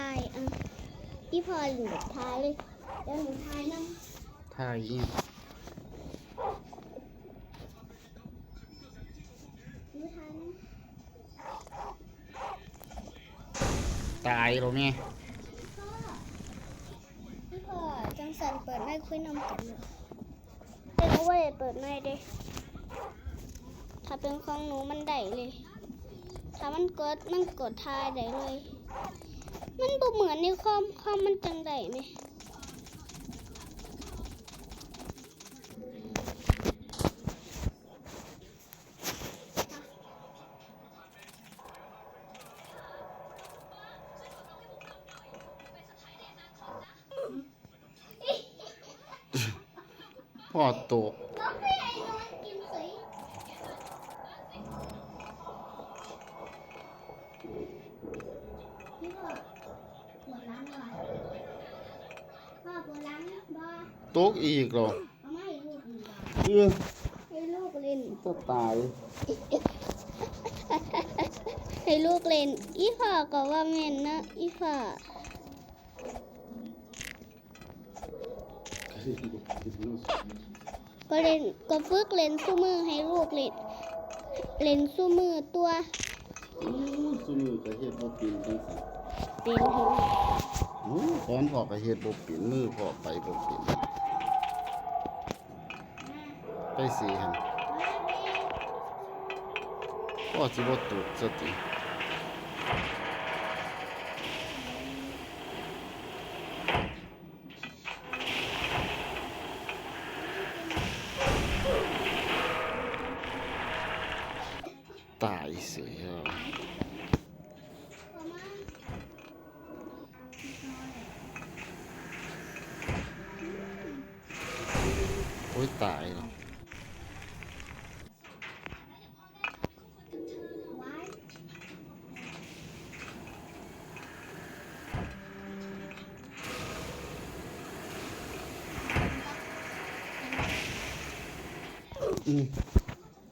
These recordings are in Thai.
ายอีพอหลุดท้ายเลยเดี๋ยวหนูท้ายน้ำถ่ายเนี่ยหนูท้ายน้ำตายแล้วเนี่ยพี่พอจังสันเปิดไม่คุยน้ำกันเลยแต่หนูว่าจะเปิดไม่ได้ถ้าเป็นของหนูมันได้เลย ถ้ามันกดทายได้เลย มันบ่เหมือนในคอมมันจังได้ไหมพ่อตกตกอีกเหรอให้ลูกเล่นจะตายให้ลูกเล่นอีฝ่าก็ว่าแม่นนะอีฝ่าก็เล่นก็ฝึกเล่นสู้มือให้ลูกเล่นสู้มือตัวสู้มือก็เฮ็ดบ่เป็นจังซั่นเป็นให้ตอนพ่อก็เฮ็ดบ่เป็นมือพ่อไปบ่เป็นไปสิหั่นพ่อสิบ่ตกซะติตายเสียโอ้ยตายแล้ว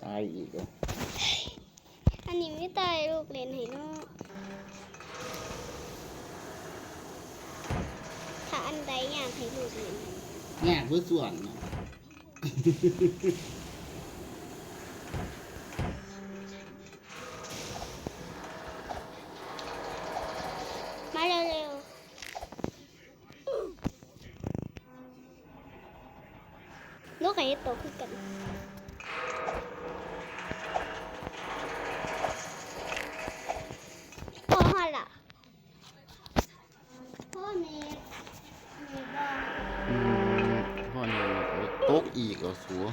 ตายอีกแล้วอันนี้ไม่ตายลูกเล่นให้น้องถ้าอันใดอยากให้ลูกเล่นยากเพื่อส่วนเนาะมาเร็วๆลูกไก่โตขึ้นกันพ่อฮอดล่ะพ่อเนบบอกพ่อเนี่ยตกอีกแล้วสัว